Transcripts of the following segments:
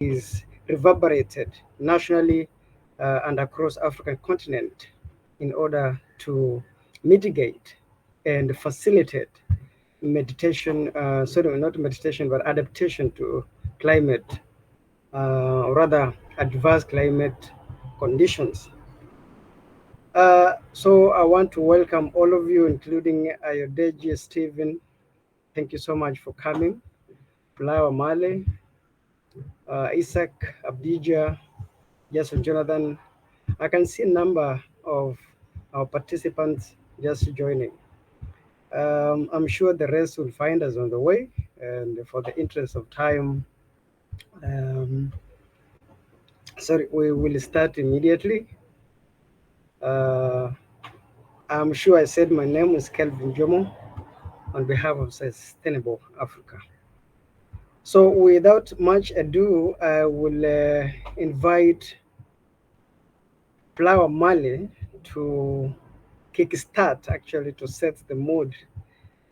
is reverberated nationally and across African continent in order to mitigate and facilitate meditation, sorry, not meditation, but adaptation to climate, or rather adverse climate conditions. So I want to welcome all of you, including Ayodeji Stephen. Thank you so much for coming. Flower Male, Isaac, Abdija, Jason Jonathan. I can see a number of our participants just joining. I'm sure the rest will find us on the way. And for the interest of time, um, sorry, we will start immediately. Uh, I'm sure I said my name is Kelvin Jomo on behalf of Sustainable Africa. So, without much ado, I will invite Flower Mali to kickstart, actually, to set the mood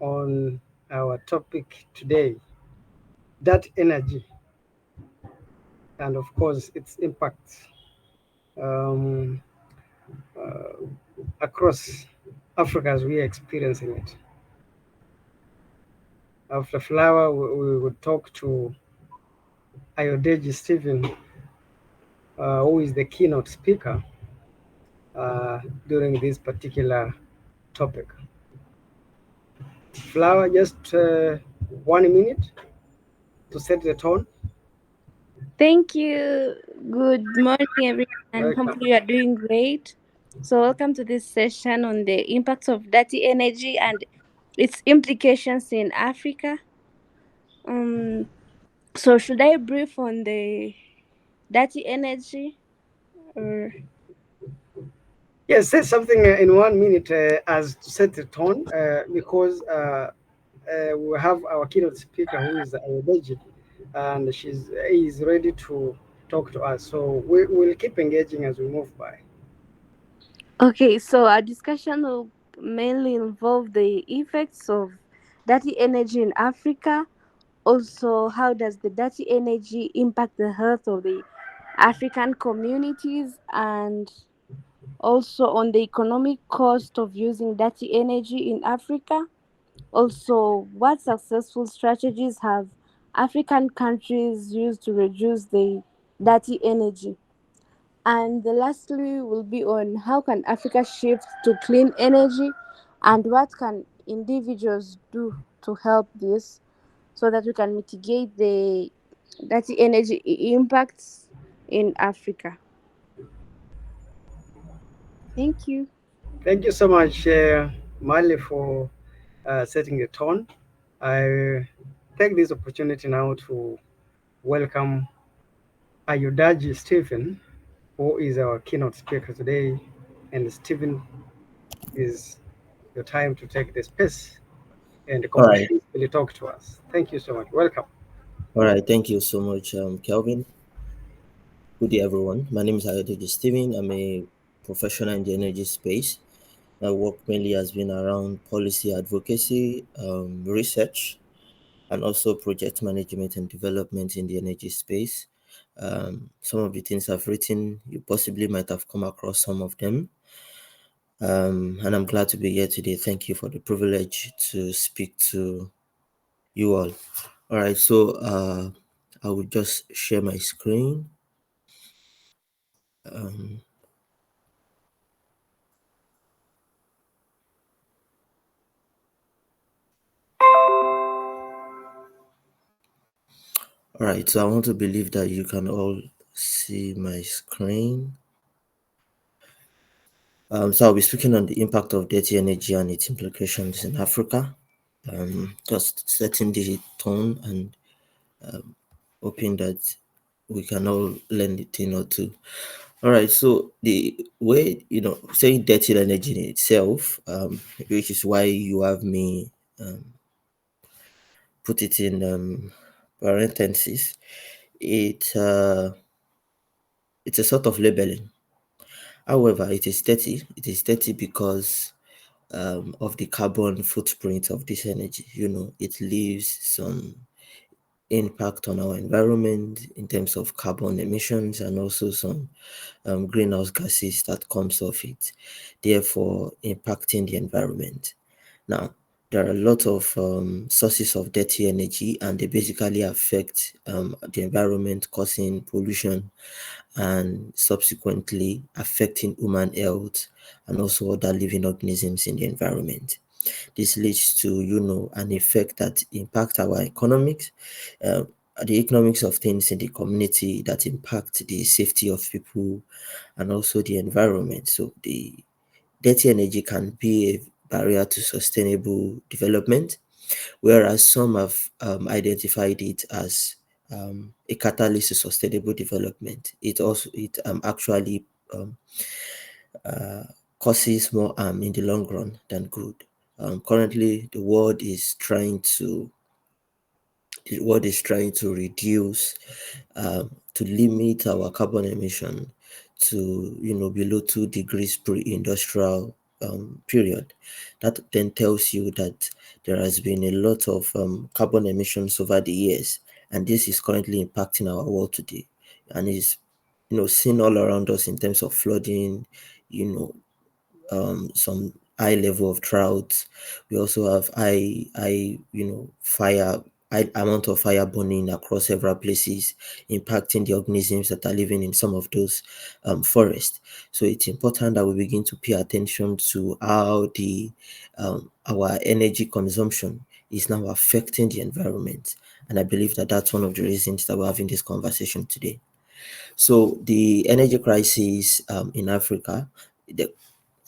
on our topic today, that energy, and of course, its impacts um, uh, across Africa as we are experiencing it. After Flower, we would talk to Ayodeji Stephen, who is the keynote speaker during this particular topic. Flower, just 1 minute to set the tone. Thank you. Good morning, everyone. Welcome. Hopefully, you are doing great. So, welcome to this session on the impacts of dirty energy and its implications in Africa. Um, so, should I brief on the dirty energy? Or Yes, say something in 1 minute as to set the tone, because we have our keynote speaker who is Ayodeji, and is ready to talk to us. So we'll keep engaging as we move by. okay, so our discussion will mainly involve the effects of dirty energy in Africa. Also, how does the dirty energy impact the health of the African communities, and also on the economic cost of using dirty energy in Africa. Also, what successful strategies have African countries used to reduce the dirty energy? And the lastly will be on how can Africa shift to clean energy and what can individuals do to help this so that we can mitigate the dirty energy impacts in Africa. Thank you. Thank you so much, Mali, for setting the tone. I take this opportunity now to welcome Ayudaji Stephen, who is our keynote speaker today. And Stephen, is your time to take the space and All right. comprehensively talk to us. Thank you so much. Welcome. All right. Thank you so much, Kelvin. Good day, everyone. My name is Ayodeji Steven. I'm a professional in the energy space. My work mainly has been around policy advocacy, research, and also project management and development in the energy space. Some of the things I've written, you possibly might have come across some of them. And I'm glad to be here today. Thank you for the privilege to speak to you all. All right. So I will just share my screen. Um, all right, so I want to believe that you can all see my screen. So I'll be speaking on the impact of dirty energy and its implications in Africa. Just setting the tone and hoping that we can all learn a thing or two. All right, so the way, saying dirty energy in itself, which is why you have me put it in parentheses, it's a sort of labeling. However, it is dirty. It is dirty because of the carbon footprint of this energy. It leaves some impact on our environment in terms of carbon emissions and also some greenhouse gases that comes off it, therefore impacting the environment. Now, there are a lot of sources of dirty energy, and they basically affect the environment, causing pollution and subsequently affecting human health and also other living organisms in the environment. This leads to, an effect that impact our economics, uh, the economics of things in the community that impact the safety of people and also the environment. So the dirty energy can be a barrier to sustainable development, whereas some have identified it as a catalyst to sustainable development. It actually causes more harm in the long run than good. Currently, the world is trying to reduce, to limit our carbon emission to below 2 degrees pre-industrial period. That then tells you that there has been a lot of carbon emissions over the years, and this is currently impacting our world today, and is seen all around us in terms of flooding, you know some high level of drought. We also have fire, high amount of fire burning across several places, impacting the organisms that are living in some of those forests. So it's important that we begin to pay attention to how the our energy consumption is now affecting the environment. And I believe that that's one of the reasons that we're having this conversation today. So the energy crisis in Africa, the,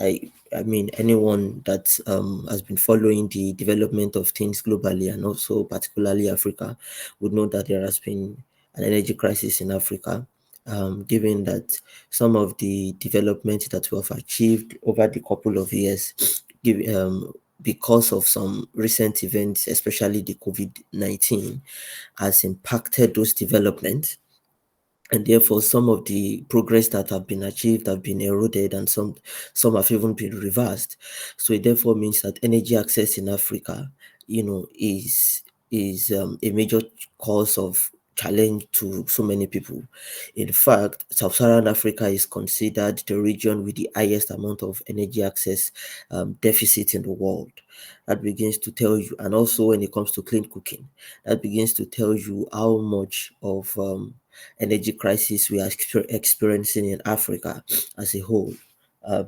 I mean, anyone that has been following the development of things globally and also particularly Africa would know that there has been an energy crisis in Africa, given that some of the development that we have achieved over the couple of years, because of some recent events, especially the COVID-19, has impacted those developments, and therefore some of the progress that have been achieved have been eroded, and some have even been reversed. So it therefore means that energy access in Africa, is a major cause of challenge to so many people. In fact, sub-Saharan Africa is considered the region with the highest amount of energy access deficit in the world. That begins to tell you, and also when it comes to clean cooking, that begins to tell you how much of energy crisis we are experiencing in Africa as a whole.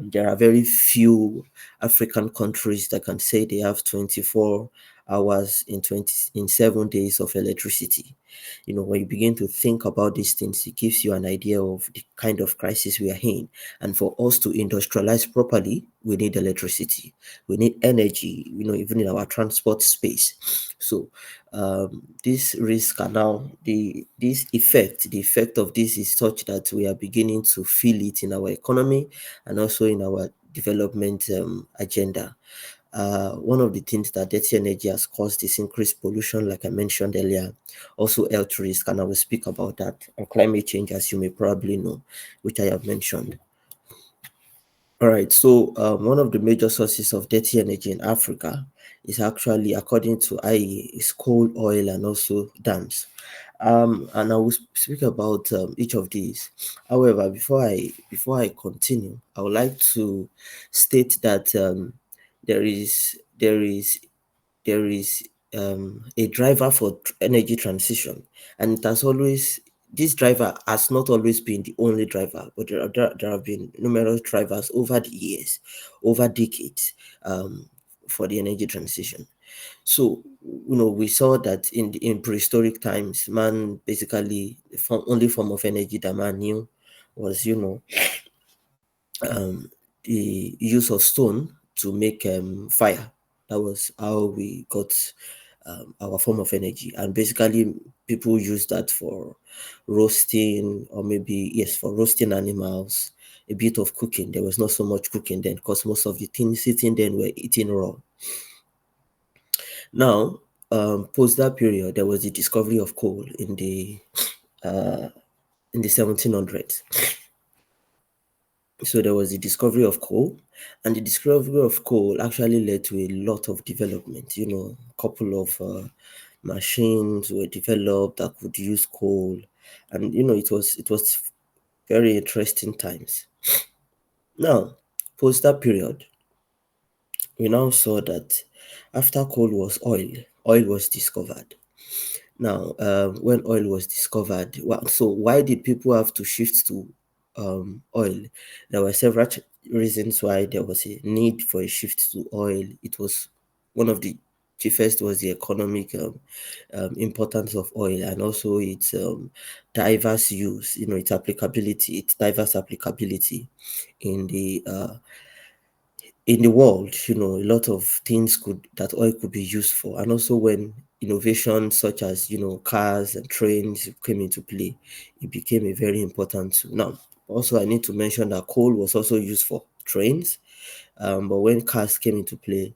There are very few African countries that can say they have 24 hours in 7 days of electricity. When you begin to think about these things, it gives you an idea of the kind of crisis we are in. And for us to industrialize properly, we need electricity, we need energy, even in our transport space. So this risk are now the effect of this is such that we are beginning to feel it in our economy and also in our development agenda. One of the things that dirty energy has caused is increased pollution, like I mentioned earlier, also health risk, and I will speak about that, and climate change, as you may probably know, which I have mentioned. All right, so one of the major sources of dirty energy in Africa is actually, according to IEA, is coal, oil, and also dams. And I will speak about each of these. However, before I continue, I would like to state that there is there is there is a driver for energy transition, and it has always this driver has not always been the only driver, but there have been numerous drivers over the years, over decades, for the energy transition. So we saw that in prehistoric times, man basically the only form of energy that man knew was the use of stone to make fire. That was how we got our form of energy, and basically people use that for roasting, or maybe yes, for roasting animals, a bit of cooking. There was not so much cooking then because most of the things eaten then were eaten raw. Now, post that period, there was the discovery of coal in the 1700s. So there was the discovery of coal, and the discovery of coal actually led to a lot of development. A couple of machines were developed that could use coal, and it was very interesting times. Now, post that period, we now saw that after coal was oil was discovered. Now, when oil was discovered, so why did people have to shift to oil? There were several reasons why there was a need for a shift to oil. It was one of the chiefest was the economic importance of oil, and also its diverse use, its diverse applicability in the world. A lot of things that oil could be used for, and also when innovations such as cars and trains came into play, it became a very important tool. Now, also I need to mention that coal was also used for trains, but when cars came into play,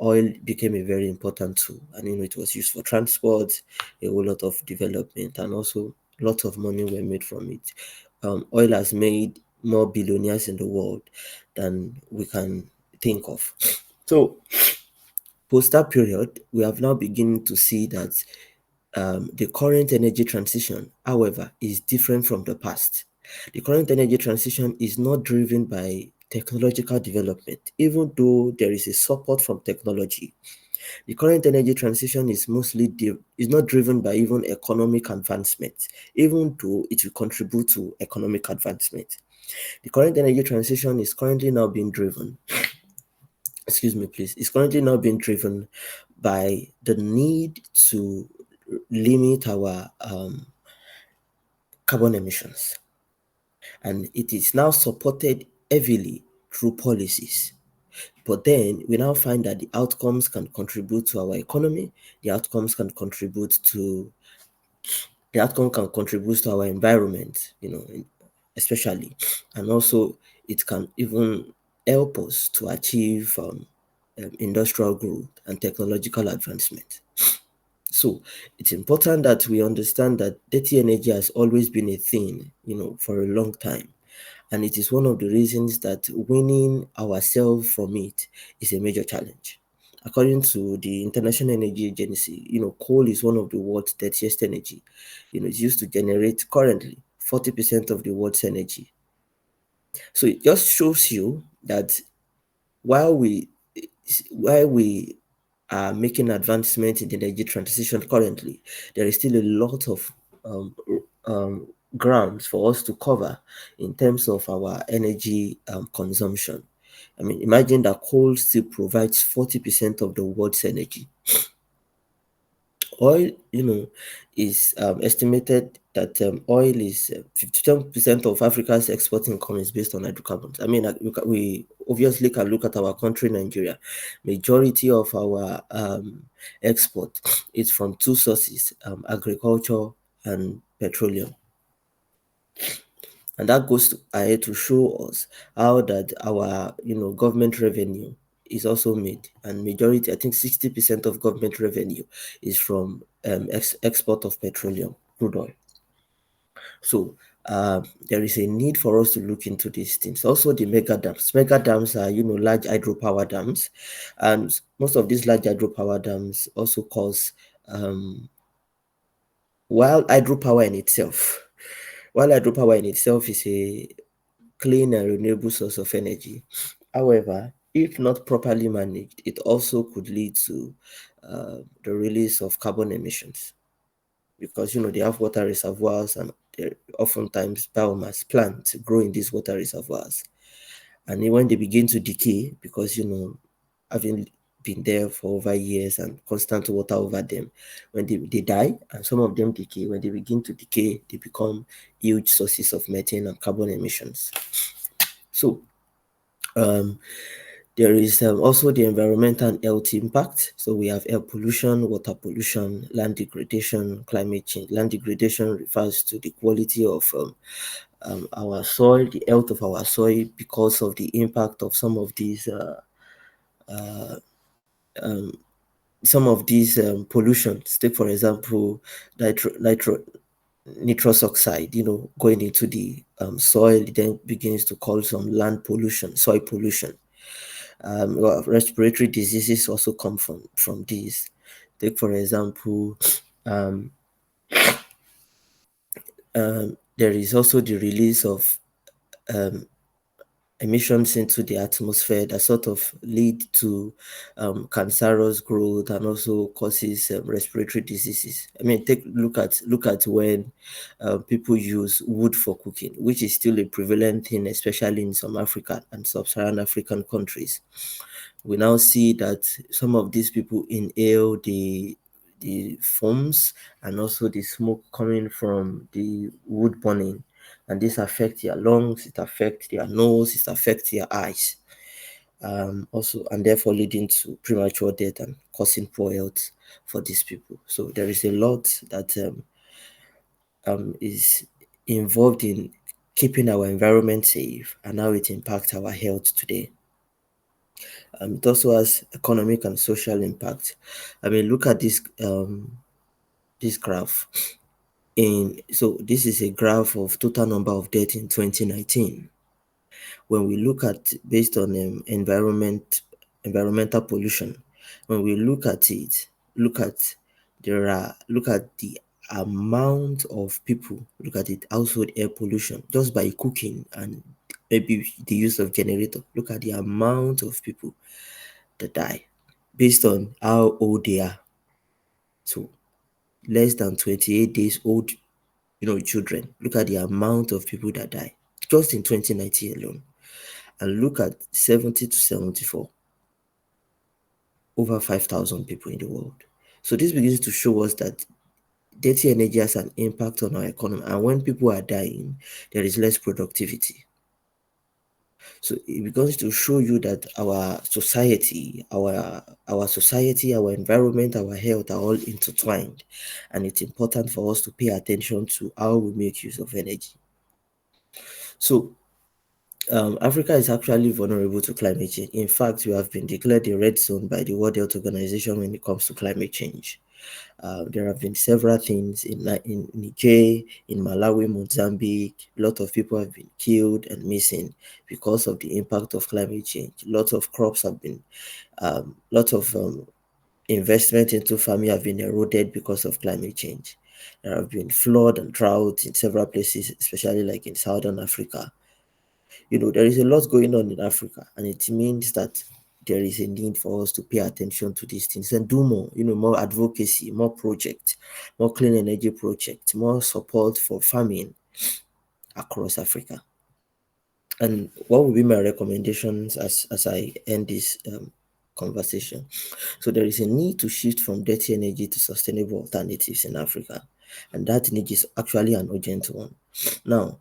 oil became a very important tool, and it was used for transport, a whole lot of development, and also lots of money were made from it. Oil has made more billionaires in the world than we can think of. So, post that period, we have now beginning to see that the current energy transition, however, is different from the past. The current energy transition is not driven by technological development, even though there is a support from technology. The current energy transition is is not driven by even economic advancement, even though it will contribute to economic advancement. The current energy transition is currently now being driven, excuse me, please, is currently now being driven by the need to limit our carbon emissions. And it is now supported heavily through policies. But then we now find that the outcomes can contribute to our economy, the outcomes can contribute to our environment, especially, and also it can even help us to achieve industrial growth and technological advancement. So it's important that we understand that dirty energy has always been a thing, for a long time. And it is one of the reasons that winning ourselves from it is a major challenge. According to the International Energy Agency, coal is one of the world's dirtiest energy. It's used to generate currently 40% of the world's energy. So it just shows you that while we are making advancement in the energy transition currently, there is still a lot of grounds for us to cover in terms of our energy consumption. I mean, imagine that coal still provides 40% of the world's energy. Oil, is estimated that oil is 57% of Africa's export income is based on hydrocarbons. I mean, we obviously can look at our country, Nigeria. Majority of our export is from two sources, agriculture and petroleum. And that goes ahead to show us how that our government revenue is also made, and majority, I think 60% of government revenue is from export of petroleum, crude oil. So there is a need for us to look into these things. Also, the mega dams. Mega dams are large hydropower dams, and most of these large hydropower dams also cause while hydropower in itself is a clean and renewable source of energy. However, if not properly managed, it also could lead to the release of carbon emissions, because they have water reservoirs, and oftentimes biomass plants grow in these water reservoirs. And when they begin to decay, because having been there for over years and constant water over them, when they die, and some of them decay, when they begin to decay, they become huge sources of methane and carbon emissions. So there is also the environmental and health impact. So we have air pollution, water pollution, land degradation, climate change. Land degradation refers to the quality of our soil, the health of our soil, because of the impact of some of these pollutions. Take for example, nitrous oxide, going into the soil, then begins to cause some land pollution, soil pollution. Respiratory diseases also come from these. Take for example, um, there is also the release of emissions into the atmosphere that sort of lead to cancerous growth and also causes respiratory diseases. I mean, take look at when people use wood for cooking, which is still a prevalent thing, especially in some African and sub-Saharan African countries. We now see that some of these people inhale the foams and also the smoke coming from the wood burning, and this affects their lungs, it affects their nose, it affects their eyes, also, and therefore leading to premature death and causing poor health for these people. So there is a lot that is involved in keeping our environment safe and how it impacts our health today. It also has economic and social impact. I mean, look at this graph. So this is a graph of total number of deaths in 2019. When we look at based on environmental pollution, when we look at it, look at the amount of people, look at it, household air pollution just by cooking and maybe the use of generator. Look at the amount of people that die based on how old they are. So less than 28 days old, children. Look at the amount of people that die just in 2019 alone. And look at 70 to 74, over 5,000 people in the world. So this begins to show us that dirty energy has an impact on our economy. And when people are dying, there is less productivity. So it begins to show you that our society, our environment, our health are all intertwined, and it's important for us to pay attention to how we make use of energy. So Africa is actually vulnerable to climate change. In fact, we have been declared a red zone by the World Health Organization when it comes to climate change. There have been several things in Niger, in Malawi, Mozambique. A lot of people have been killed and missing because of the impact of climate change. Lots of crops have been, lots of investment into farming have been eroded because of climate change. There have been flood and drought in several places, especially like in Southern Africa. There is a lot going on in Africa, and it means that there is a need for us to pay attention to these things and do more, more advocacy, more projects, more clean energy projects, more support for farming across Africa. And what will be my recommendations as I end this conversation? So there is a need to shift from dirty energy to sustainable alternatives in Africa, and that need is actually an urgent one. Now,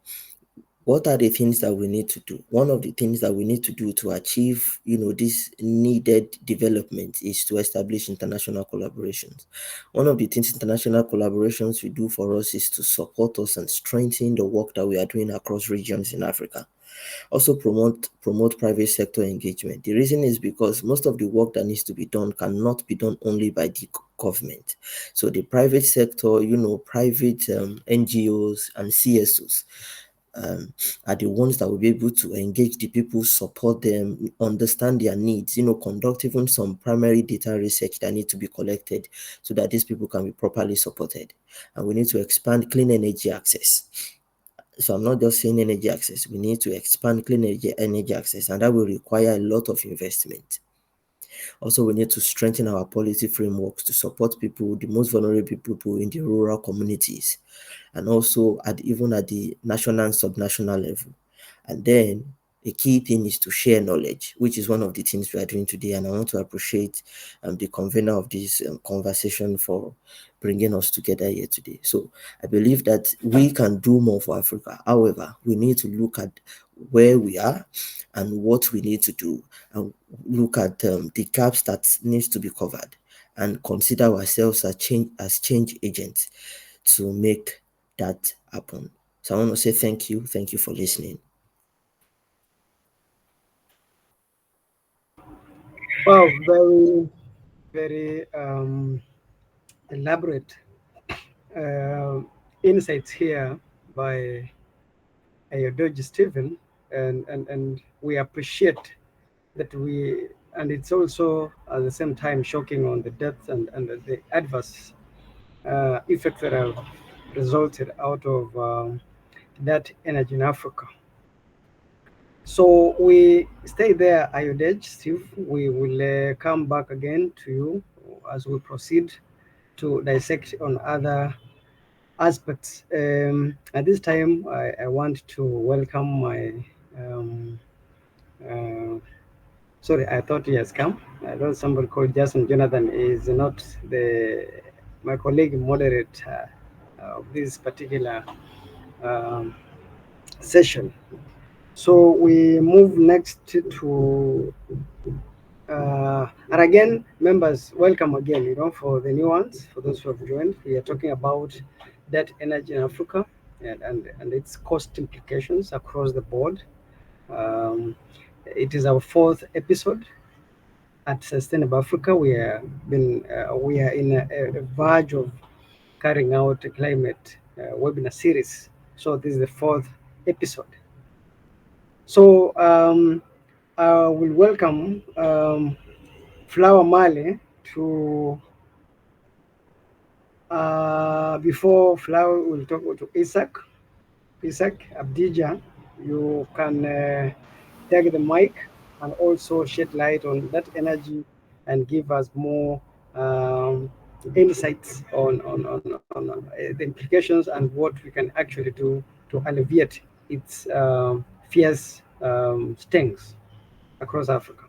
what are the things that we need to do? One of the things that we need to do to achieve, this needed development is to establish international collaborations. One of the things international collaborations will do for us is to support us and strengthen the work that we are doing across regions in Africa. Also promote private sector engagement. The reason is because most of the work that needs to be done cannot be done only by the government. So the private sector, private NGOs and CSOs are the ones that will be able to engage the people, support them, understand their needs, conduct even some primary data research that need to be collected so that these people can be properly supported. And we need to expand clean energy access. So I'm not just saying energy access, we need to expand clean energy access, and that will require a lot of investment. Also, we need to strengthen our policy frameworks to support people, the most vulnerable people in the rural communities, and also even at the national and subnational level. And then a key thing is to share knowledge, which is one of the things we are doing today. And I want to appreciate the convener of this conversation for bringing us together here today. So I believe that we can do more for Africa. However, we need to look at where we are and what we need to do, and look at the gaps that needs to be covered, and consider ourselves as change agents to make that happen. So I want to say thank you for listening. Wow, very, very elaborate insights here by Ayodeji Stephen, and we appreciate that we and it's also at the same time shocking on the depth and the adverse effects that have resulted out of that energy in Africa. So we stay there, Ayodej, Steve. We will come back again to you as we proceed to dissect on other aspects. At this time, I want to welcome my um, uh, sorry, I thought he has come. I thought somebody called Jason Jonathan is not the my colleague moderator of this particular um, session. So we move next to and again, members, welcome again. For the new ones, for those who have joined, we are talking about that energy in Africa and its cost implications across the board. Um, it is our fourth episode at Sustainable Africa. We are in a verge of carrying out a climate webinar series. So this is the fourth episode. So I will welcome Flower Male to before Flower will talk to Isaac Abdija. You can take the mic and also shed light on that energy and give us more um, insights on the implications and what we can actually do to alleviate its fierce stings across Africa.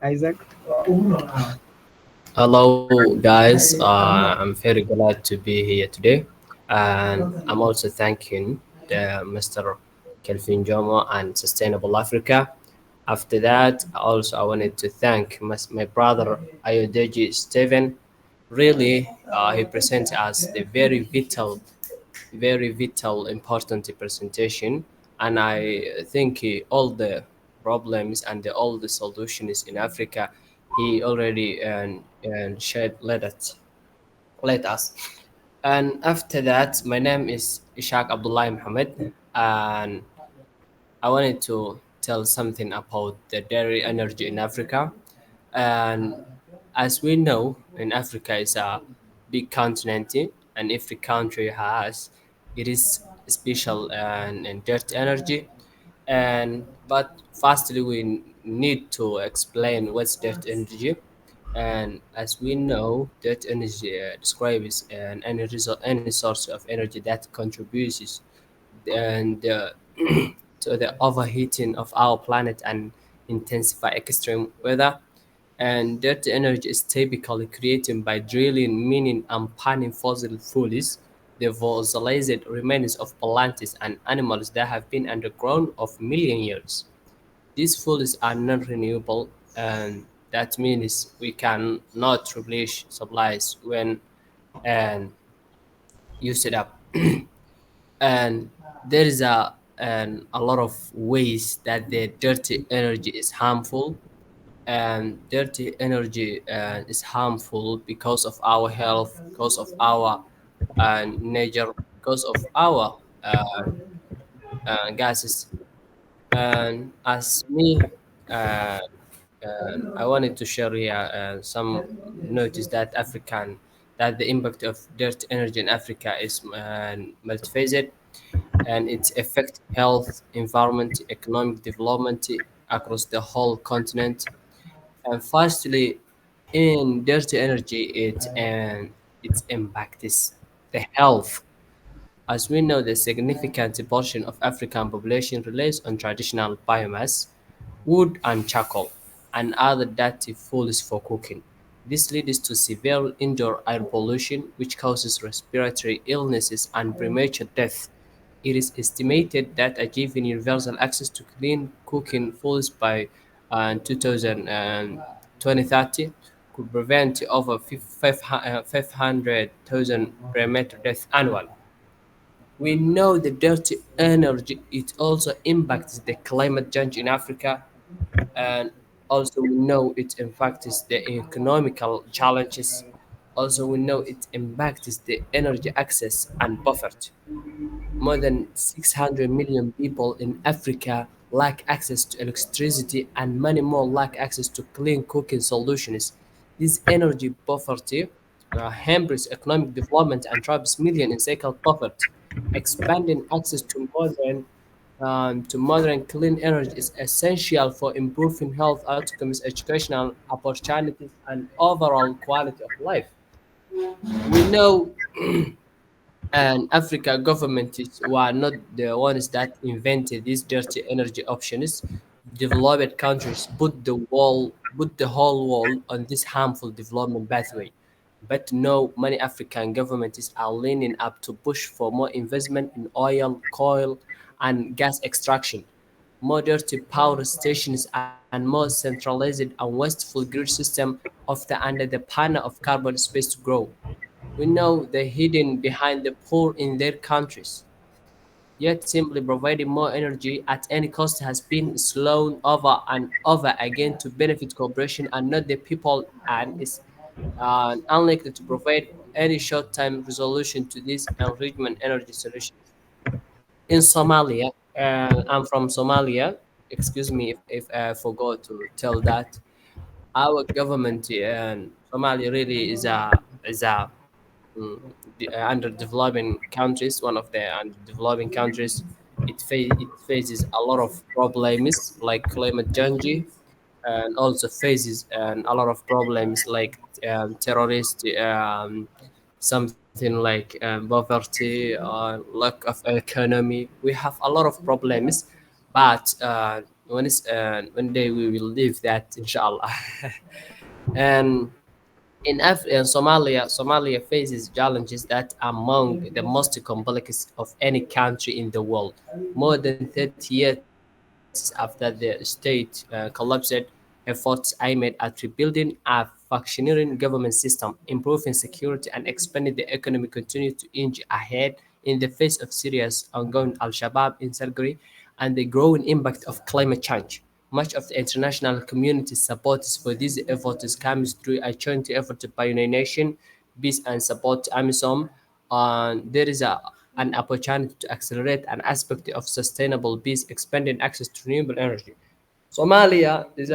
Isaac? Hello, guys. I'm very glad to be here today, and I'm also thanking the Mr. Kelvin Jomo and Sustainable Africa. After that, I wanted to thank my brother Ayodeji Steven. Really, he presents us the very vital, important presentation, and I think all the problems and all the solutions in Africa he already shared let us. And after that, my name is Ishaq Abdullah Muhammad, and I wanted to tell something about the dairy energy in Africa. And as we know, in Africa is a big continent, and every country has it is special and dirt energy. And but firstly, we need to explain what's dirt energy. And as we know, dirt energy describes any source of energy that contributes and to the overheating of our planet and intensify extreme weather. And that energy is typically created by drilling, mining, and burning fossil fuels, the fossilized remains of plants and animals that have been underground of million years. These fuels are non-renewable, and that means we cannot replace supplies when and use it up. And there is a lot of ways that the dirty energy is harmful, and dirty energy is harmful because of our health, because of our nature, because of our gases. And as me, uh, I wanted to share here some notice that that the impact of dirt energy in Africa is multifaceted, and its affect health, environment, economic development across the whole continent. And firstly, in dirty energy, its impact is the health. As we know, the significant portion of African population relies on traditional biomass, wood and charcoal, and other dirty fuels for cooking. This leads to severe indoor air pollution, which causes respiratory illnesses and premature death. It is estimated that achieving universal access to clean cooking fuels by 2030 could prevent over 500,000 premature deaths annually. We know the dirty energy it also impacts the climate change in Africa, and also we know it impacts the economical challenges. Also, we know it impacts the energy access and poverty. More than 600 million people in Africa lack access to electricity, and many more lack access to clean cooking solutions. This energy poverty hampers economic development and traps millions in cycle poverty. Expanding access to modern clean energy is essential for improving health outcomes, educational opportunities, and overall quality of life. We know and Africa governments were not the ones that invented these dirty energy options. Developed countries put the whole world on this harmful development pathway. But no, many African governments are leaning up to push for more investment in oil, coal, and gas extraction, more dirty power stations, and more centralized and wasteful grid system under the banner of carbon space to grow. We know the hidden behind the poor in their countries. Yet simply providing more energy at any cost has been slown over and over again to benefit corporation and not the people, and is unlikely to provide any short-term resolution to these enrichment energy solutions. In Somalia, I'm from Somalia. Excuse me if I forgot to tell that our government in Somalia really is a underdeveloping countries, one of the underdeveloping countries. It faces a lot of problems like climate change, and also faces a lot of problems like terrorist, something like poverty, lack of economy. We have a lot of problems, but one day we will leave that, inshallah. And in Somalia faces challenges that are among the most complex of any country in the world. More than 30 years after the state collapsed, efforts aimed at rebuilding a functioning government system, improving security, and expanding the economy continue to inch ahead in the face of serious ongoing Al-Shabaab insurgency and the growing impact of climate change. Much of the international community support for these efforts comes through a joint effort by United Nations, peace and support AMISOM. And there is an opportunity to accelerate an aspect of sustainable peace, expanding access to renewable energy. Somalia is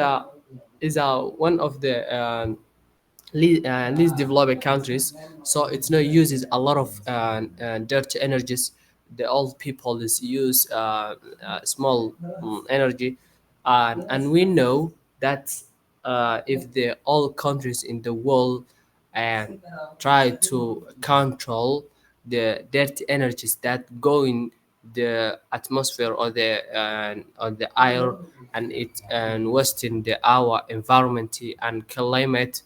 a one of the least developed countries, so it's not uses a lot of dirty energies. The old people is use small energy, and we know that if the all countries in the world and try to control the dirty energies that go in the atmosphere or the air, and it and wasting the our environment and climate,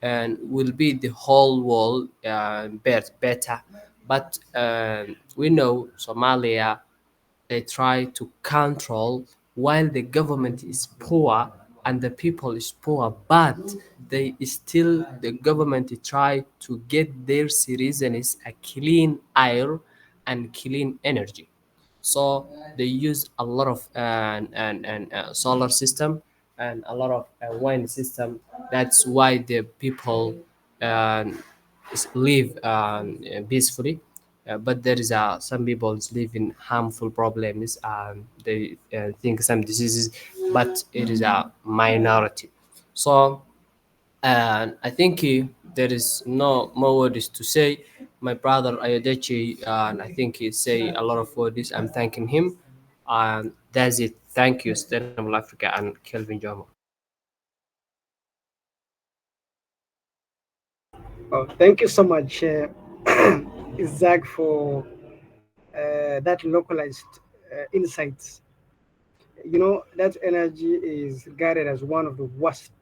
and will be the whole world better. But we know Somalia, they try to control while the government is poor and the people is poor, but they still the government try to get their citizens a clean air and clean energy. So they use a lot of solar system and a lot of wind system. That's why the people uh, live peacefully. But there is some people live in harmful problems, and they think some diseases, but it is a minority. So and I think there is no more words to say. My brother Ayodechi, and I think he say a lot of words. I'm thanking him, and that's it. Thank you, Sustainable Africa and Kelvin Jomo. Oh, thank you so much, Isaac, for that localized insights. You know, that energy is regarded as one of the worst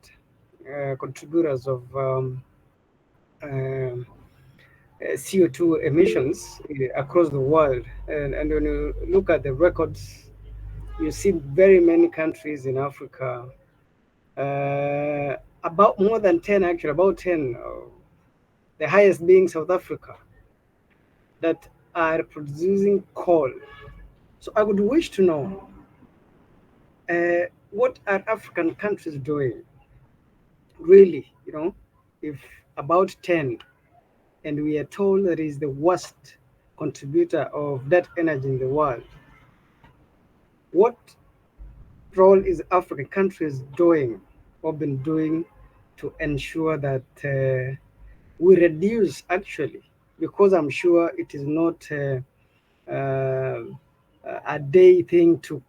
contributors of um, CO2 emissions across the world. And when you look at the records, you see very many countries in Africa, about more than 10, actually, about 10, the highest being South Africa, that are producing coal. So I would wish to know what are African countries doing, really, if about 10, and we are told that is the worst contributor of that energy in the world. What role is African countries doing or been doing to ensure that we reduce actually, because I'm sure it is not a day thing to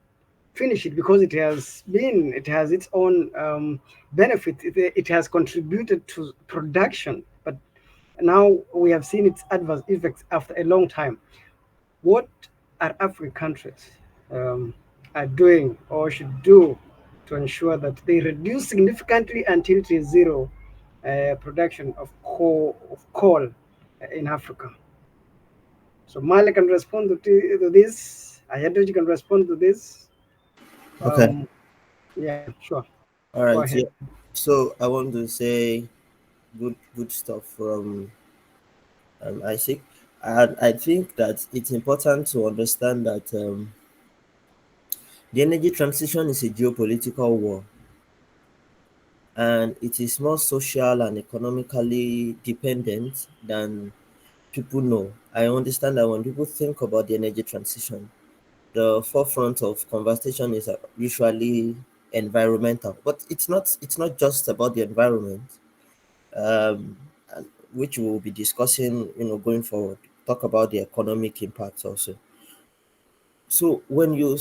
finish it, because it has its own benefit. It has contributed to production, but now we have seen its adverse effects after a long time. What are African countries um, are doing or should do to ensure that they reduce significantly until it is zero production of coal in Africa? So Mali can respond to this. Ayadoj can respond to this. Okay. Um, yeah, sure. All Go right. ahead. Yeah. So I want to say good stuff from Isaac. And I think that it's important to understand that the energy transition is a geopolitical war, and it is more social and economically dependent than people know. I understand that when people think about the energy transition, the forefront of conversation is usually environmental, but it's not just about the environment, um, and which we will be discussing, going forward. Talk about the economic impacts also. So when you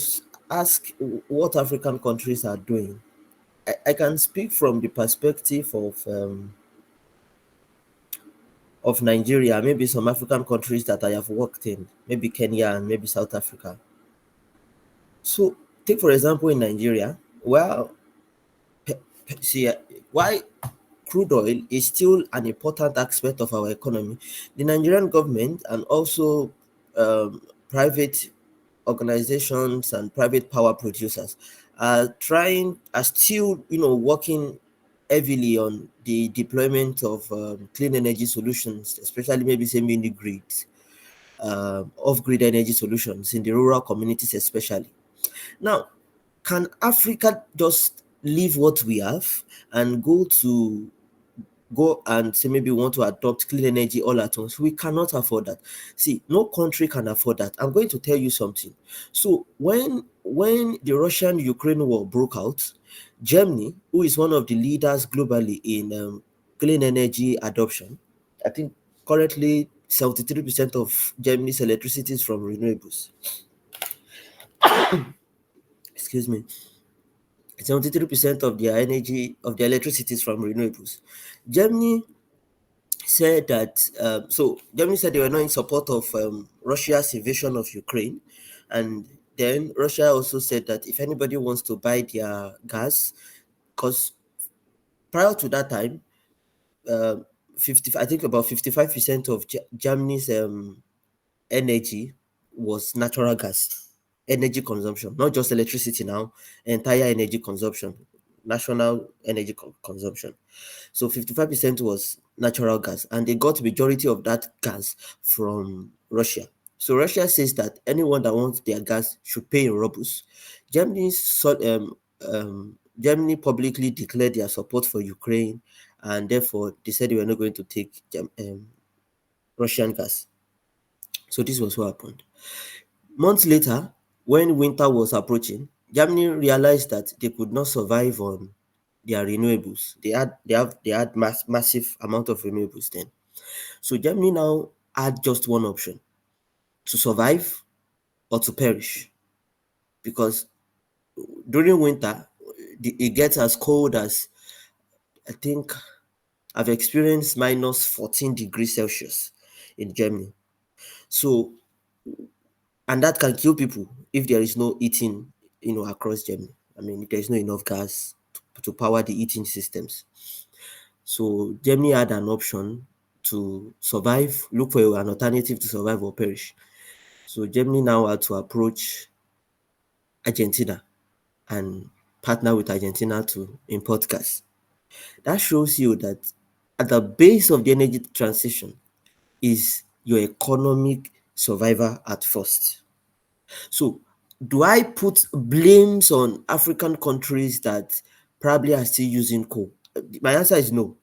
ask what African countries are doing, I can speak from the perspective of Nigeria, maybe some African countries that I have worked in, maybe Kenya and maybe South Africa. So take for example in Nigeria, well, see, why crude oil is still an important aspect of our economy. The Nigerian government and also private organizations and private power producers are still, working heavily on the deployment of clean energy solutions, especially maybe say mini grids, off-grid energy solutions in the rural communities especially. Now, can Africa just leave what we have and go and say maybe we want to adopt clean energy all at once? We cannot afford that. See, no country can afford that. I'm going to tell you something. So when the Russian-Ukraine war broke out, Germany, who is one of the leaders globally in clean energy adoption, I think currently 73% of Germany's electricity is from renewables. Excuse me. 73% of their energy, of their electricity is from renewables. Germany said that, so Germany said they were not in support of Russia's invasion of Ukraine. And then Russia also said that if anybody wants to buy their gas, because prior to that time, I think about 55% of Germany's energy was natural gas energy consumption, not just electricity now, entire energy consumption, national energy consumption. So 55% was natural gas, and they got majority of that gas from Russia. So Russia says that anyone that wants their gas should pay in rubles. Germany publicly declared their support for Ukraine, and therefore they said they were not going to take Russian gas. So this was what happened. Months later, when winter was approaching, Germany realized that they could not survive on their renewables. They had massive amount of renewables then. So Germany now had just one option: to survive or to perish. Because during winter, it gets as cold as, I think I've experienced minus 14 degrees Celsius in Germany. So, and that can kill people if there is no heating, across Germany. I mean, if there is no enough gas to power the heating systems. So Germany had an option to survive, look for an alternative to survive or perish. So Germany now had to approach Argentina and partner with Argentina to import gas. That shows you that at the base of the energy transition is your economic survival at first. So do I put blames on African countries that probably are still using coal? My answer is no.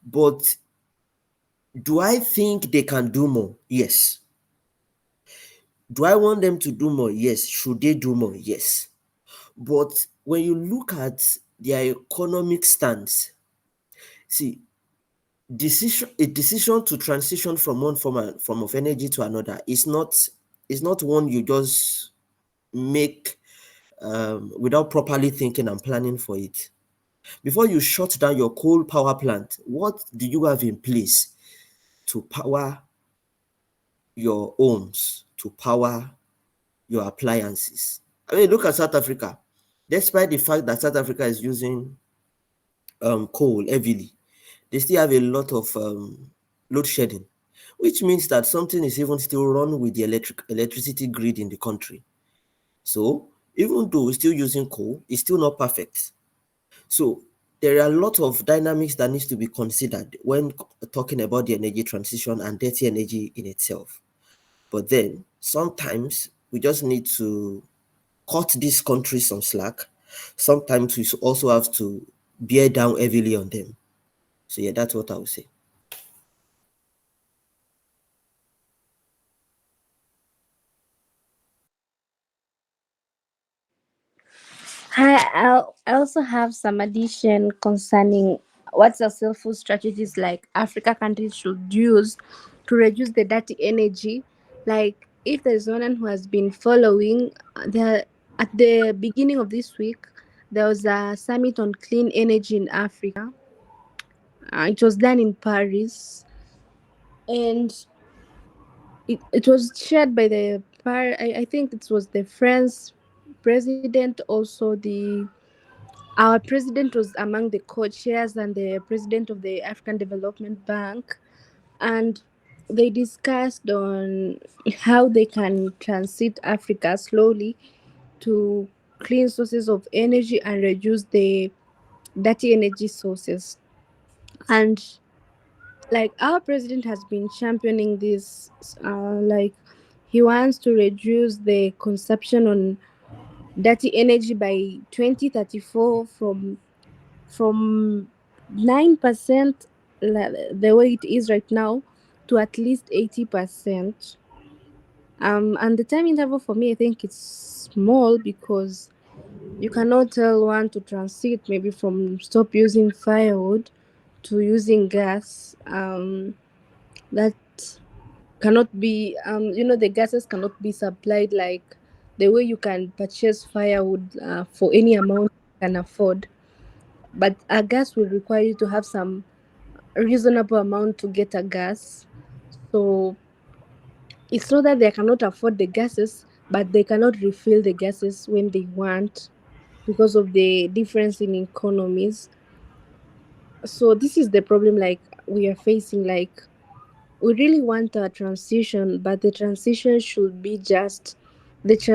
But do I think they can do more? Yes. Do I want them to do more? Yes. Should they do more? Yes. But when you look at their economic stance, see, a decision to transition from one form of energy to another is not one you just make without properly thinking and planning for it. Before you shut down your coal power plant, what do you have in place to power your homes, to power your appliances? I mean, look at South Africa. Despite the fact that South Africa is using coal heavily, they still have a lot of load shedding, which means that something is even still wrong with the electricity grid in the country. So even though we're still using coal, it's still not perfect. So there are a lot of dynamics that needs to be considered when talking about the energy transition and dirty energy in itself. But then sometimes we just need to cut this country some slack. Sometimes we also have to bear down heavily on them. So yeah, that's what I would say. Hi, I also have some addition concerning what successful strategies like Africa countries should use to reduce the dirty energy. Like, if there's one who has been following, at the beginning of this week, there was a summit on clean energy in Africa. It was done in Paris, and it was chaired by I think it was the French president, also our president was among the co-chairs, and the president of the African Development Bank, and they discussed on how they can transit Africa slowly to clean sources of energy and reduce the dirty energy sources. And like, our president has been championing this, like, he wants to reduce the consumption on dirty energy by 2034 from 9%, the way it is right now, to at least 80%. And the time interval for me, I think it's small, because you cannot tell one to transit maybe from stop using firewood to using gas. That cannot be, the gases cannot be supplied like the way you can purchase firewood for any amount you can afford. But a gas will require you to have some reasonable amount to get a gas. So it's not that they cannot afford the gases, but they cannot refill the gases when they want, because of the difference in economies. So this is the problem, like, we are facing. Like, we really want a transition, but the transition should be just,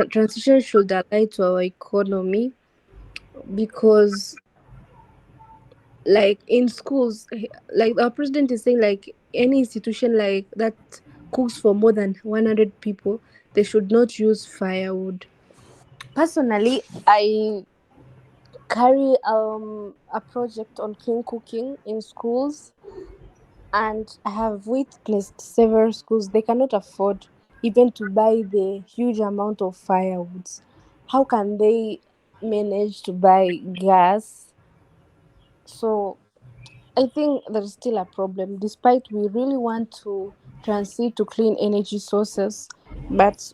transition should align to our economy, because, like, in schools, like, our president is saying, like, any institution like that cooks for more than 100 people, they should not use firewood. Personally, I carry a project on clean cooking in schools, and I have witnessed several schools, they cannot afford even to buy the huge amount of firewoods. How can they manage to buy gas? So I think there's still a problem, despite we really want to transit to clean energy sources, but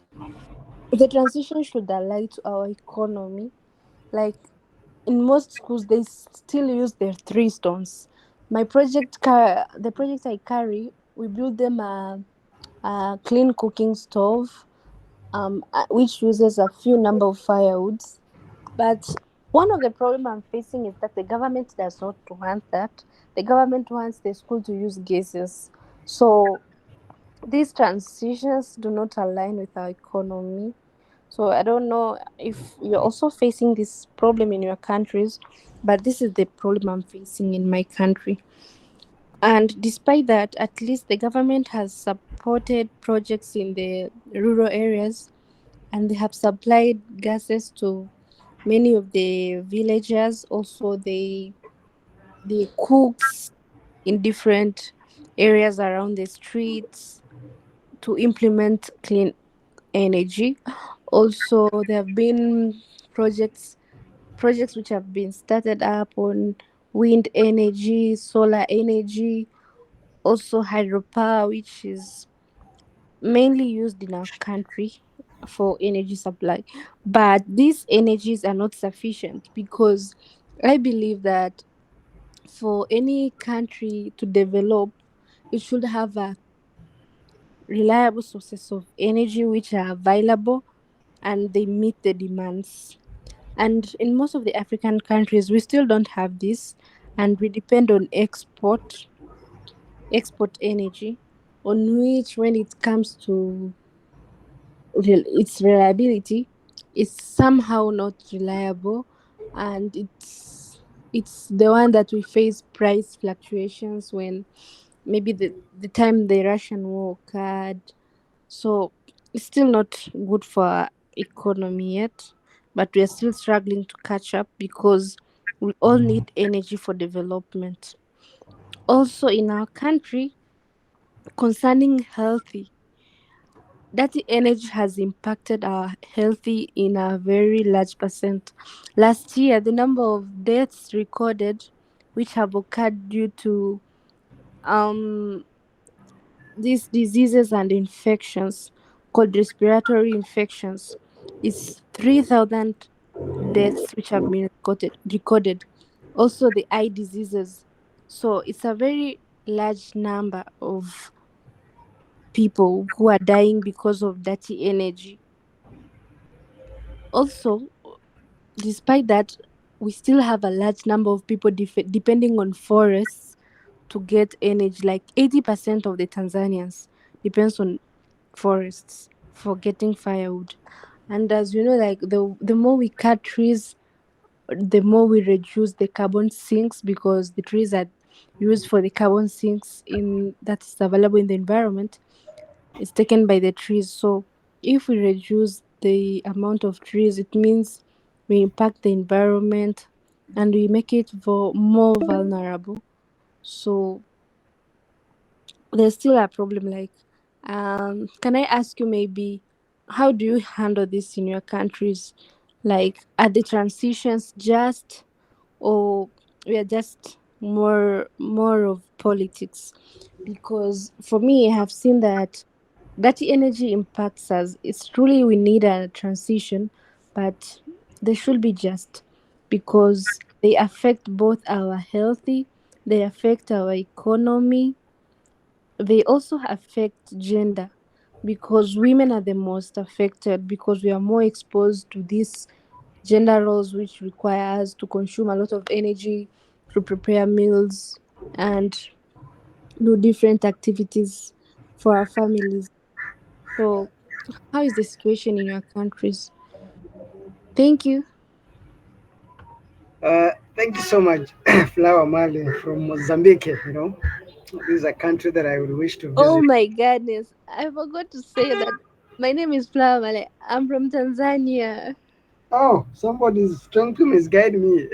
the transition should align to our economy. Like, in most schools, they still use their three stones. The project I carry, we build them a clean cooking stove, which uses a few number of firewoods. But one of the problem I'm facing is that the government does not want that. The government wants the school to use gases. So these transitions do not align with our economy. So I don't know if you're also facing this problem in your countries, but this is the problem I'm facing in my country. And despite that, at least the government has supported projects in the rural areas, and they have supplied gases to many of the villagers. Also, they cooks in different areas around the streets to implement clean energy. Also, there have been projects projects which have been started up on wind energy, solar energy, also hydropower, which is mainly used in our country for energy supply. But these energies are not sufficient because I believe that for any country to develop, it should have a reliable sources of energy which are available and they meet the demands. And in most of the African countries, we still don't have this, and we depend on export energy, on which, when it comes to its reliability, is somehow not reliable, and it's the one that we face price fluctuations when maybe the time the Russian war occurred. So it's still not good for our economy yet, but we are still struggling to catch up because we all need energy for development. Also, in our country, concerning healthy, that energy has impacted our healthy in a very large percent. Last year, the number of deaths recorded, which have occurred due to um these diseases and infections called respiratory infections, is 3,000 deaths which have been recorded. Also, the eye diseases. So it's a very large number of people who are dying because of dirty energy. Also, despite that, we still have a large number of people depending on forests to get energy. Like 80% of the Tanzanians depends on forests for getting firewood. And as you know, like the more we cut trees, the more we reduce the carbon sinks, because the trees are used for the carbon sinks in that is available in the environment is taken by the trees. So if we reduce the amount of trees, it means we impact the environment and we make it more vulnerable. So there's still a problem. Like, can I ask you maybe, how do you handle this in your countries? Like, are the transitions just, or we are just more of politics? Because for me, I have seen that dirty energy impacts us. It's truly we need a transition, but they should be just, because they affect both our healthy, they affect our economy, they also affect gender, because women are the most affected because we are more exposed to these gender roles which require us to consume a lot of energy to prepare meals and do different activities for our families. So how is the situation in your countries? Thank you. Thank you so much, Flower Mali from Mozambique. This is a country that I would wish to Oh visit. my goodness, I forgot to say that my name is Flower Male. I'm from Tanzania. Oh, somebody's trying to misguide me.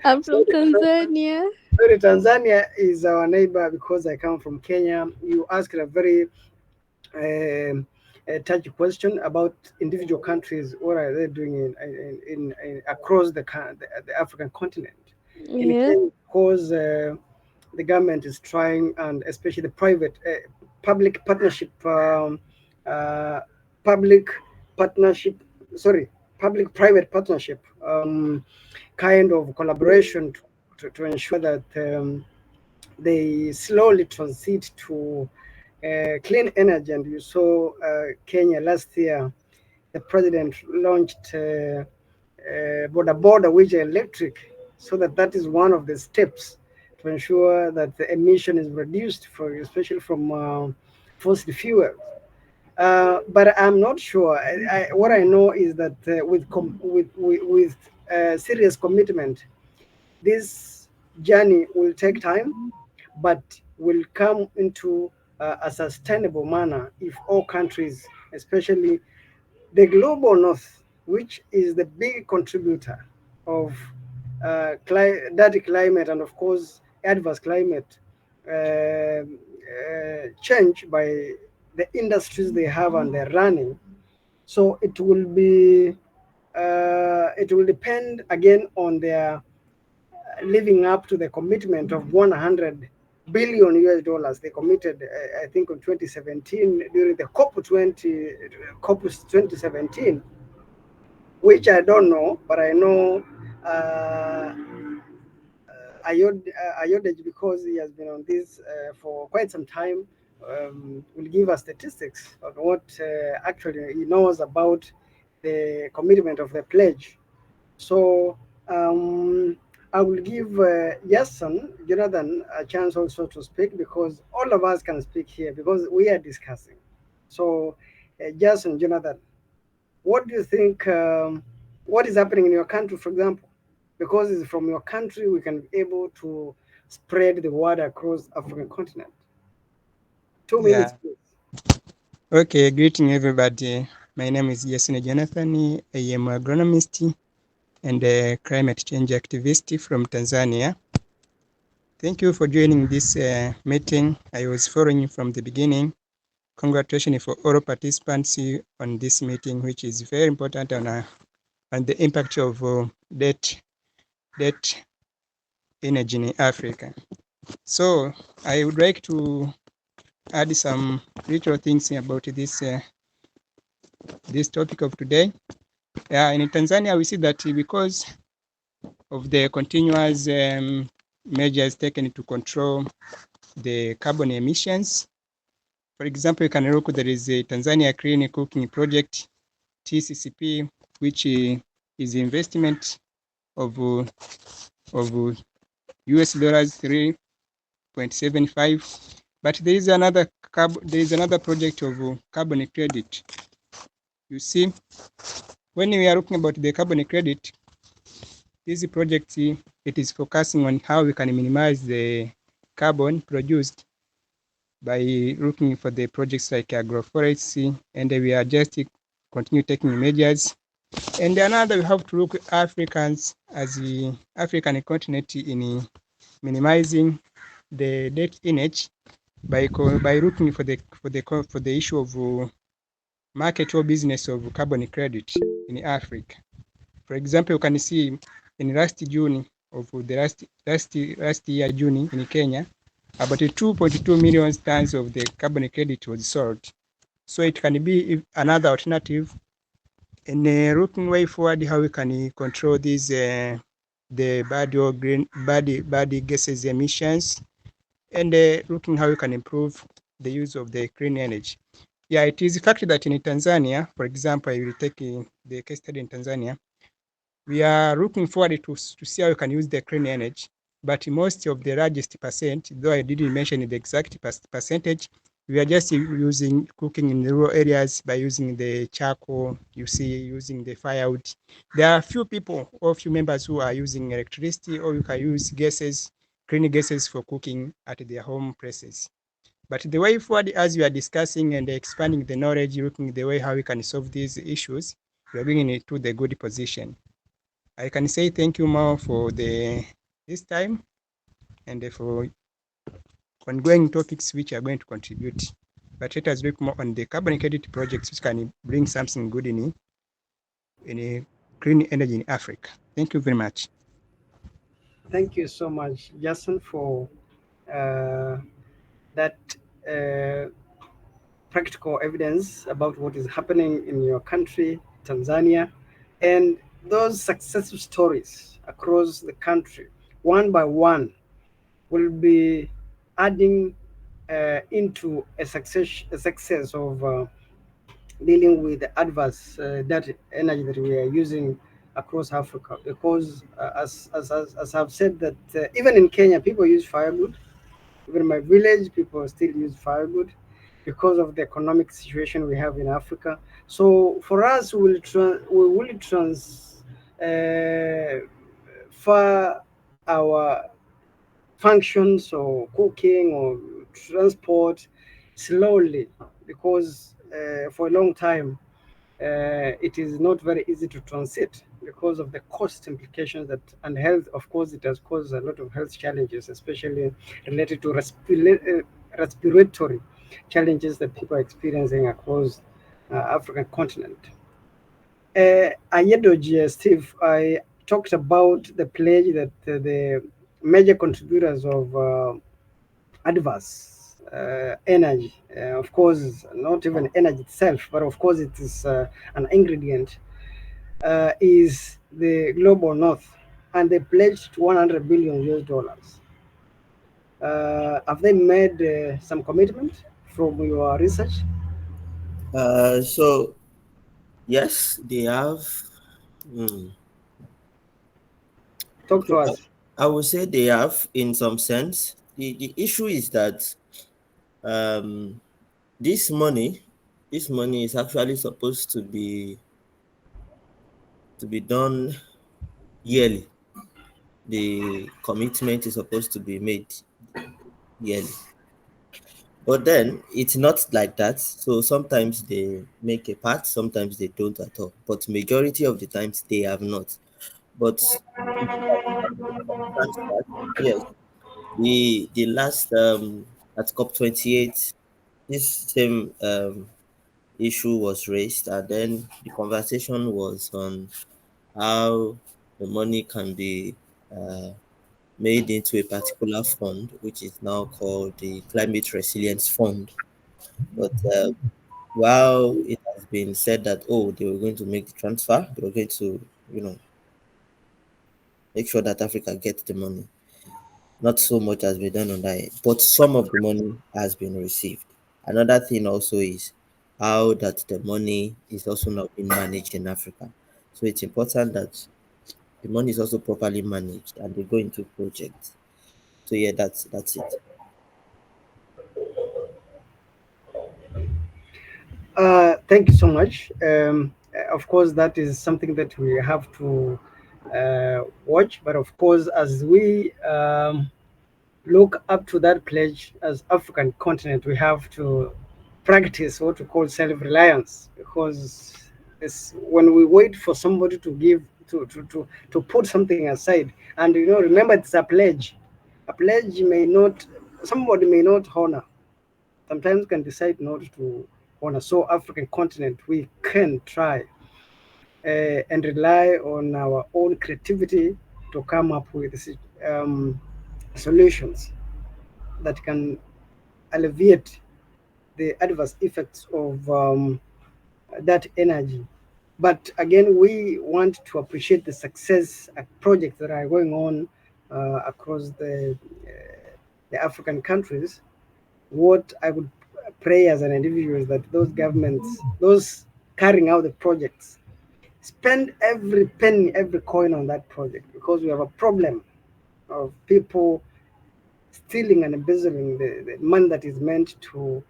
I'm from Sorry, Tanzania. sorry, Tanzania is our neighbor because I come from Kenya. You asked a very a touchy question about individual countries. What are they doing in across the African continent? In Yeah. Kenya, because the government is trying, and especially the private public partnership, uh, public partnership, sorry, public private partnership, kind of collaboration to ensure that they slowly transit to clean energy. And you saw Kenya last year, the president launched border which are electric, so that is one of the steps to ensure that the emission is reduced, especially from fossil fuels. But I'm not sure. What I know is that with serious commitment, this journey will take time, but will come into a sustainable manner if all countries, especially the global north, which is the big contributor of dirty climate and, of course, adverse climate change by the industries they have and they're running. So it will be it will depend again on their living up to the commitment of 100 billion US dollars they committed, I think, in 2017 during the COP 2017, which I don't know, but I know 𝐼𝐻, because he has been on this for quite some time, will give us statistics on what actually he knows about the commitment of the pledge. So I will give Jonathan, a chance also to speak, because all of us can speak here because we are discussing. So Jonathan, what do you think, what is happening in your country, for example? Because it's from your country we can be able to spread the word across African continent. 2 minutes, Yeah. please. Okay. Greeting everybody. My name is Jonathan. I am an agronomist and a climate change activist from Tanzania. Thank you for joining this meeting. I was following you from the beginning. Congratulations for all participants on this meeting, which is very important on the impact of debt energy in Africa. So I would like to add some little things about this topic of today. In Tanzania, we see that because of the continuous measures taken to control the carbon emissions. For example, you can look, there is a Tanzania Clean Cooking Project, TCCP, which is investment of US dollars 3.75. But there is another project of carbon credit. You see, when we are looking about the carbon credit, this project, it is focusing on how we can minimize the carbon produced by looking for the projects like agroforestry, and we are just continue taking measures. And another, we have to look at Africans as the African continent in minimizing the debt energy by looking for the issue of market or business of carbon credit in Africa. For example, you can see in last June of the last year June in Kenya, about 2.2 million tons of the carbon credit was sold. So it can be another alternative in looking way forward how we can control these the bad gases emissions, and looking how we can improve the use of the clean energy. Yeah, it is a fact that in Tanzania, for example, I will take the case study in Tanzania. We are looking forward to see how we can use the clean energy, but most of the largest percent, though I didn't mention the exact percentage, we are just using cooking in the rural areas by using the charcoal, you see, using the firewood. There are few people or few members who are using electricity, or you can use gases, clean gases for cooking at their home places. But the way forward, as we are discussing and expanding the knowledge, looking the way how we can solve these issues, we are bringing it to the good position. I can say thank you more for this time and for ongoing topics which are going to contribute. But let us look more on the carbon credit projects which can bring something good in a clean energy in Africa. Thank you very much. Thank you so much, Jason, for that practical evidence about what is happening in your country, Tanzania, and those successful stories across the country, one by one, will be adding into a success of dealing with the adverse that energy that we are using across Africa. Because as I've said, that even in Kenya, people use firewood. Even in my village, people still use firewood because of the economic situation we have in Africa. So for us, we will transfer our functions or cooking or transport slowly, because for a long time it is not very easy to transit because of the cost implications that, and health. Of course, it has caused a lot of health challenges, especially related to respiratory challenges that people are experiencing across African continent. Ayedoji, Steve, I talked about the pledge that the major contributors of adverse energy, of course, not even energy itself, but of course it is an ingredient, is the global north, and they pledged 100 billion US dollars. Have they made some commitment from your research? So yes, they have. Hmm, Talk to so us. I would say they have in some sense. The issue is that um, this money, this money is actually supposed to be done yearly. The commitment is supposed to be made yearly. But then it's not like that. So sometimes they make a part, sometimes they don't at all. But majority of the times they have not. But if you are talking about transfer, yes, the last at COP28, this same issue was raised, and then the conversation was on how the money can be made into a particular fund, which is now called the Climate Resilience Fund. But while it has been said that, oh, they were going to make the transfer, they were going to, you know, make sure that Africa gets the money. Not so much has been done on that, end, but some of the money has been received. Another thing also is how that the money is also not being managed in Africa. So it's important that the money is also properly managed and they go into projects. So yeah, that's it. Thank you so much. Of course, that is something that we have to watch. But of course, as we look up to that pledge as African continent, we have to practice what we call self-reliance, because it's when we wait for somebody to give to put something aside, and remember it's a pledge. A pledge may not, somebody may not honor, sometimes can decide not to honor. So African continent, we can try and rely on our own creativity to come up with um, solutions that can alleviate the adverse effects of that energy. But again, we want to appreciate the success projects that are going on across the African countries. What I would pray as an individual is that those governments, those carrying out the projects, spend every penny, every coin on that project, because we have a problem of people stealing and embezzling the money that is meant to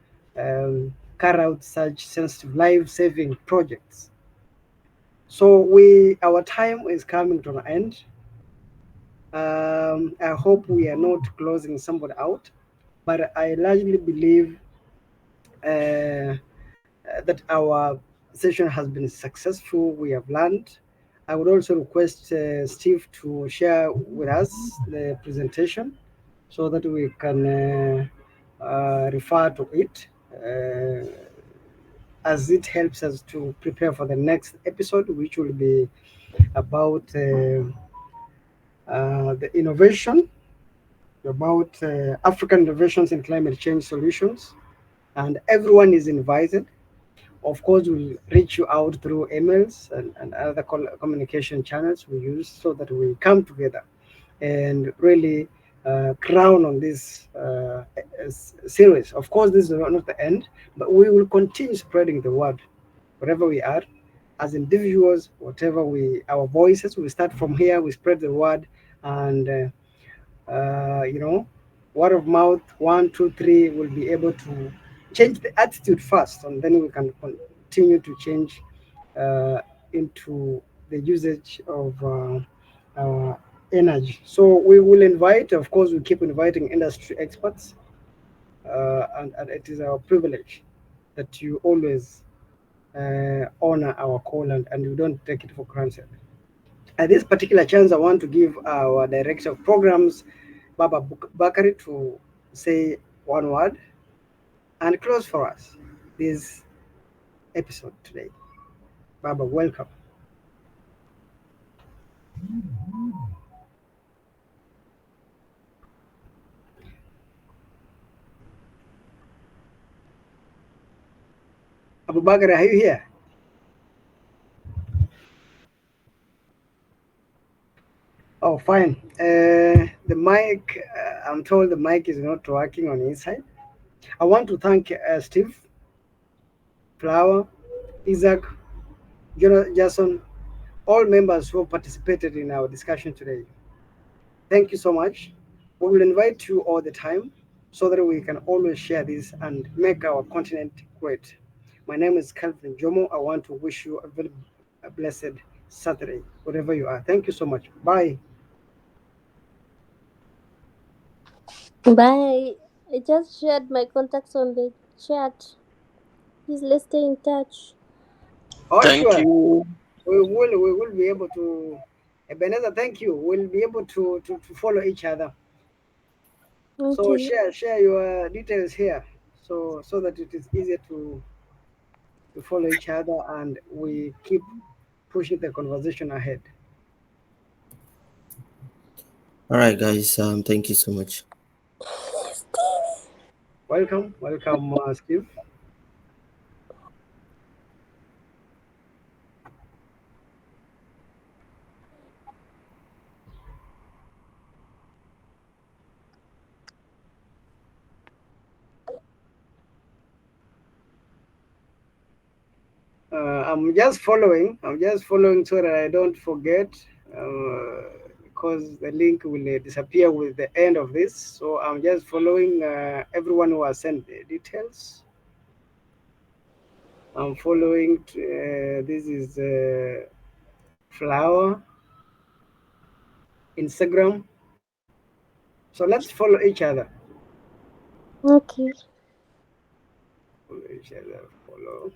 carry out such sensitive life-saving projects. So our time is coming to an end. I hope we are not closing somebody out, but I largely believe that our session has been successful. We have learned. I would also request Steve to share with us the presentation so that we can refer to it as it helps us to prepare for the next episode, which will be about the innovation, about African innovations in climate change solutions. And everyone is invited. Of course, we'll reach you out through emails and other communication channels we use so that we come together and really crown on this series. Of course, this is not the end, but we will continue spreading the word wherever we are as individuals, whatever our voices. We start from here, we spread the word, and word of mouth, one, two, three, will be able to change the attitude first, and then we can continue to change uh, into the usage of energy. So we will invite, of course, we keep inviting industry experts, and it is our privilege that you always honor our call, and you don't take it for granted. At this particular chance, I want to give our director of programs, Baba Bakari, to say one word and close for us this episode today. Baba, welcome. Abu Bakr, are you here? Oh, fine. The mic, I'm told the mic is not working on inside. I want to thank Steve, Flower, Isaac, Jason, all members who participated in our discussion today. Thank you so much. We will invite you all the time so that we can always share this and make our continent great. My name is Calvin Jomo. I want to wish you a very blessed Saturday, wherever you are. Thank you so much. Bye. Bye. I just shared my contacts on the chat. Please let's stay in touch. Oh, Thank sure. you. We will be able to. Ebenezer, thank you. We'll be able to follow each other. So Okay. share your details here, so that it is easier to follow each other and we keep pushing the conversation ahead. All right, guys. Thank you so much. Welcome, Steve. I'm just following. I'm just following so that I don't forget, because the link will disappear with the end of this. So I'm just following everyone who has sent the details. I'm following. This is Flower, Instagram. So let's follow each other. Okay. Follow each other. Follow.